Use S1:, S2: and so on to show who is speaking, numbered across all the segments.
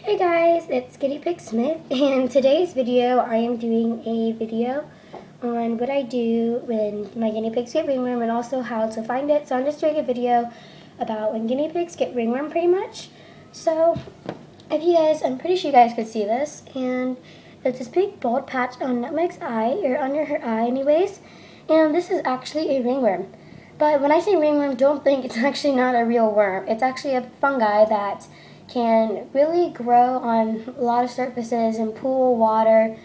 S1: Hey guys, it's Guinea Pig Smith, and today's video I am doing a video on what I do when my guinea pigs get ringworm and also how to find it. So I'm just doing a video about when guinea pigs get ringworm pretty much. So if you guys, I'm pretty sure you guys could see this, and it's this big bald patch on Nutmeg's eye, or under her eye anyways, and this is actually a ringworm. But when I say ringworm, don't think it's actually not a real worm. It's actually a fungi that can really grow on a lot of surfaces and pool, water,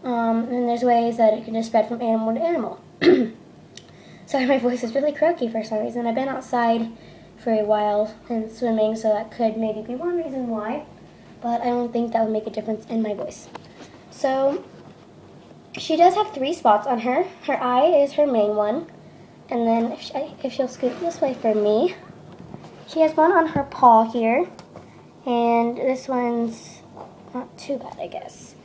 S1: and there's ways that it can just spread from animal to animal. Sorry, my voice is really croaky for some reason. I've been outside for a while and swimming, so that could maybe be one reason why, but I don't think that would make a difference in my voice. So she does have 3 spots on her. Her eye is her main one, and then if she'll scoot this way for me, she has one on her paw here. And this one's not too bad, I guess.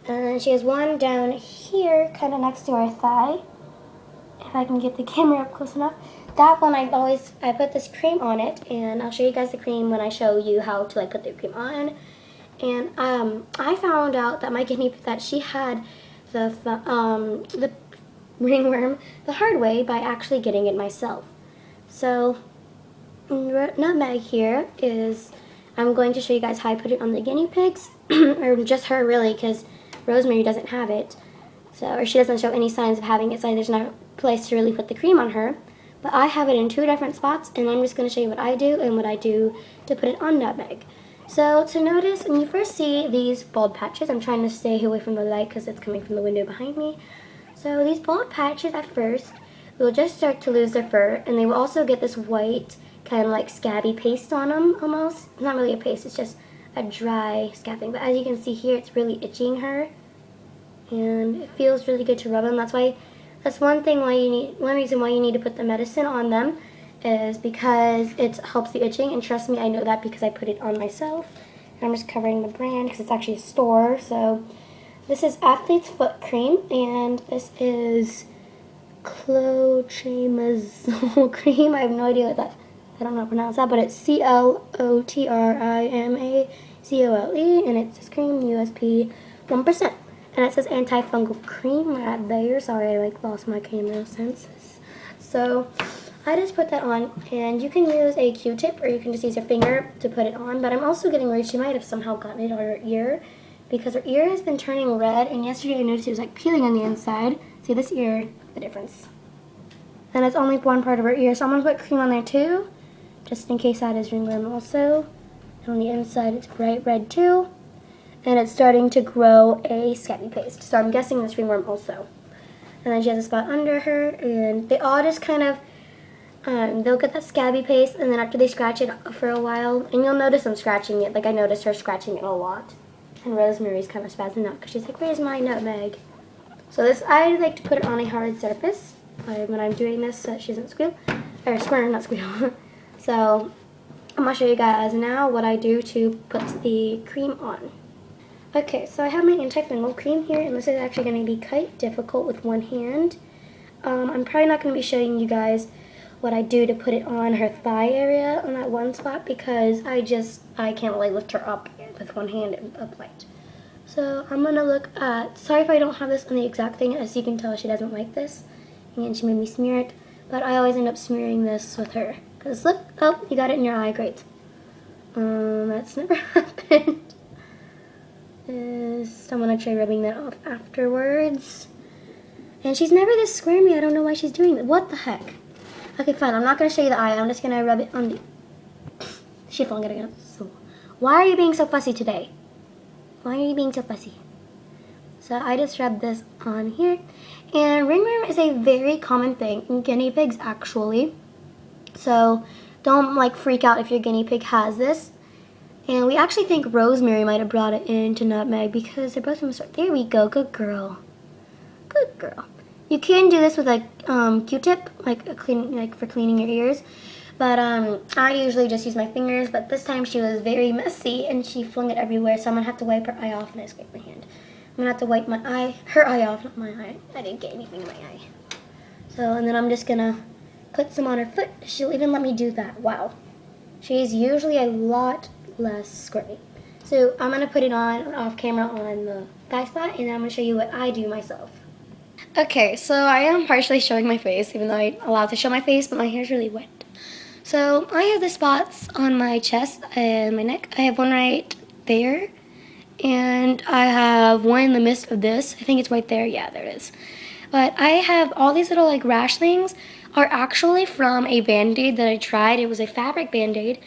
S1: And then she has one down here, kind of next to her thigh. If I can get the camera up close enough. That one I put this cream on it, and I'll show you guys the cream when I show you how to put the cream on. And I found out that my guinea pig, that she had the ringworm the hard way by actually getting it myself. So Nutmeg here is. I'm going to show you guys how I put it on the guinea pigs, or just her really, because Rosemary doesn't have it, or she doesn't show any signs of having it, so there's no place to really put the cream on her. But I have it in 2 different spots, and I'm just going to show you what I do and what I do to put it on Nutmeg. So to notice, when you first see these bald patches, I'm trying to stay away from the light because it's coming from the window behind me. So these bald patches at first will just start to lose their fur, and they will also get this white kind of like scabby paste on them almost. It's not really a paste, it's just a dry scabbing. But as you can see here, it's really itching her, and it feels really good to rub them. That's one reason why you need to put the medicine on them, is because it helps the itching. And trust me, I know that because I put it on myself. And I'm just covering the brand because it's actually a store. So this is Athlete's Foot Cream, and this is clotrimazole cream. I have no idea what that. I don't know how to pronounce that, but it's clotrimazole, and it says cream USP 1%. And it says antifungal cream right there. Sorry, I lost my camera senses. So I just put that on, and you can use a Q-tip or you can just use your finger to put it on. But I'm also getting worried she might have somehow gotten it on her ear, because her ear has been turning red, and yesterday I noticed it was peeling on the inside. See this ear, the difference. And it's only one part of her ear, so I'm going to put cream on there too, just in case that is ringworm also. And on the inside it's bright red too, and it's starting to grow a scabby paste, so I'm guessing it's ringworm also. And then she has a spot under her, and they all just kind of they'll get that scabby paste, and then after they scratch it for a while, and you'll notice them scratching it, I noticed her scratching it a lot. And Rosemary's kind of spazzing out because she's like, where's my Nutmeg? So this, I like to put it on a hard surface when I'm doing this so that she doesn't squeal, or squirm, not squeal. So I'm going to show you guys now what I do to put the cream on. Okay, so I have my antifungal cream here, and this is actually going to be quite difficult with one hand. I'm probably not going to be showing you guys what I do to put it on her thigh area on that one spot, because I can't really lift her up with one hand upright. So I'm going to look at, sorry if I don't have this on the exact thing, as you can tell she doesn't like this, and she made me smear it, but I always end up smearing this with her. Because look, oh, you got it in your eye, great. That's never happened. I'm going to try rubbing that off afterwards. And she's never this squirmy, I don't know why she's doing that. What the heck? Okay, fine, I'm not going to show you the eye, I'm just going to rub it on the... She flung it again. So, why are you being so fussy today? Why are you being so fussy? So I just rubbed this on here. And ringworm is a very common thing in guinea pigs, actually. So don't freak out if your guinea pig has this. And we actually think Rosemary might have brought it into Nutmeg because they're both from the store. There we go, good girl. Good girl. You can do this with a Q-tip, for cleaning your ears. But I usually just use my fingers, but this time she was very messy and she flung it everywhere, so I'm going to have to wipe her eye off, and I scraped my hand. I'm going to have to wipe her eye off, not my eye. I didn't get anything in my eye. So, and then I'm just going to put some on her foot. She'll even let me do that. Wow. She's usually a lot less squirty. So I'm going to put it on off camera on the guy spot, and I'm going to show you what I do myself. Okay, so I am partially showing my face, even though I'm allowed to show my face, but my hair's really wet. So I have the spots on my chest and my neck. I have one right there, and I have one in the midst of this. I think it's right there. Yeah, there it is. But I have all these little like rash things are actually from a Band-Aid that I tried. It was a fabric Band-Aid,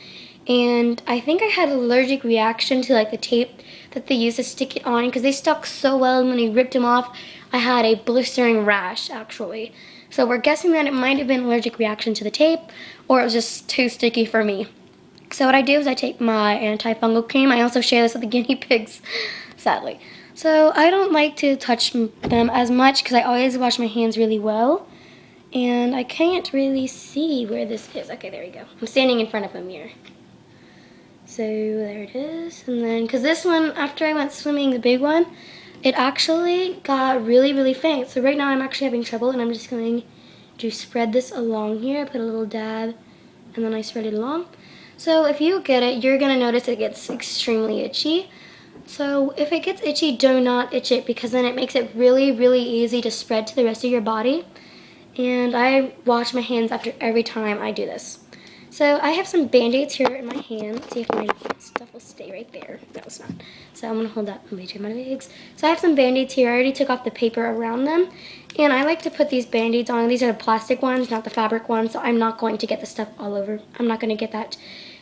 S1: and I think I had an allergic reaction to like the tape that they used to stick it on because they stuck so well, and when I ripped them off, I had a blistering rash actually. So we're guessing that it might have been an allergic reaction to the tape, or it was just too sticky for me. So what I do is I take my antifungal cream. I also share this with the guinea pigs, sadly. So I don't like to touch them as much because I always wash my hands really well. And I can't really see where this is. Okay, there we go. I'm standing in front of a mirror. So there it is. And then, because this one, after I went swimming, the big one, it actually got really, really faint. So right now I'm actually having trouble, and I'm just going to spread this along here. I put a little dab, and then I spread it along. So if you get it, you're going to notice it gets extremely itchy. So if it gets itchy, do not itch it, because then it makes it really, really easy to spread to the rest of your body. And I wash my hands after every time I do this. So I have some Band-Aids here in my hand. Let's see if my stuff will stay right there. No, it's not. So I'm going to hold that between my legs. So I have some Band-Aids here. I already took off the paper around them. And I like to put these Band-Aids on. These are the plastic ones, not the fabric ones. So I'm not going to get the stuff all over. I'm not going to get that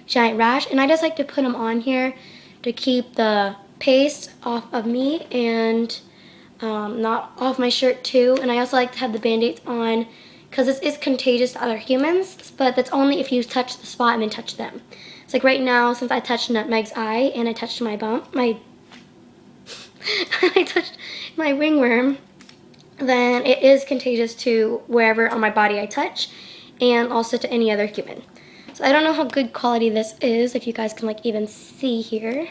S1: giant rash. And I just like to put them on here to keep the paste off of me and not off my shirt too. And I also like to have the Band-Aids on because this is contagious to other humans, but that's only if you touch the spot and then touch them. It's like right now, since I touched Nutmeg's eye and I touched my I touched my wingworm, then it is contagious to wherever on my body I touch, and also to any other human. So I don't know how good quality this is, if you guys can like even see here.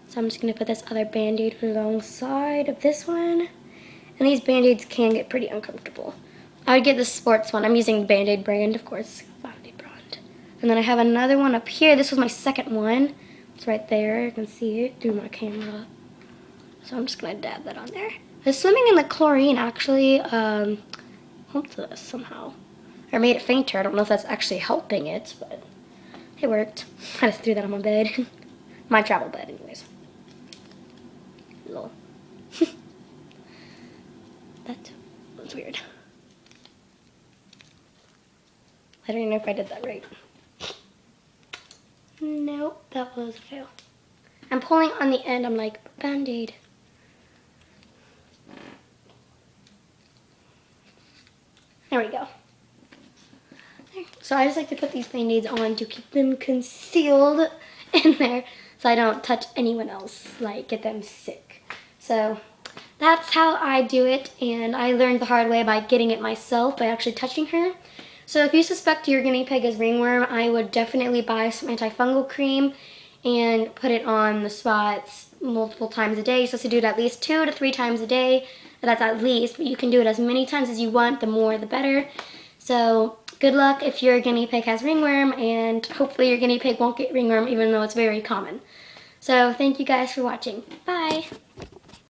S1: So I'm just going to put this other Band-Aid alongside of this one. And these Band-Aids can get pretty uncomfortable. I would get the sports one. I'm using Band-Aid brand, of course. Band-Aid brand. And then I have another one up here. This was my second one. It's right there. You can see it through my camera. So I'm just going to dab that on there. The swimming in the chlorine actually helped this somehow. Or made it fainter. I don't know if that's actually helping it, but it worked. I just threw that on my bed. My travel bed, anyways. Lol. That was weird. I don't even know if I did that right. Nope, that was a fail. I'm pulling on the end. I'm like, Band-Aid. There we go. So I just like to put these Band-Aids on to keep them concealed in there so I don't touch anyone else, like get them sick. So that's how I do it, and I learned the hard way by getting it myself by actually touching her. So if you suspect your guinea pig is ringworm, I would definitely buy some antifungal cream and put it on the spots multiple times a day. You're supposed to do it at least 2 to 3 times a day. That's at least, but you can do it as many times as you want. The more, the better. So good luck if your guinea pig has ringworm, and hopefully your guinea pig won't get ringworm even though it's very common. So thank you guys for watching. Bye!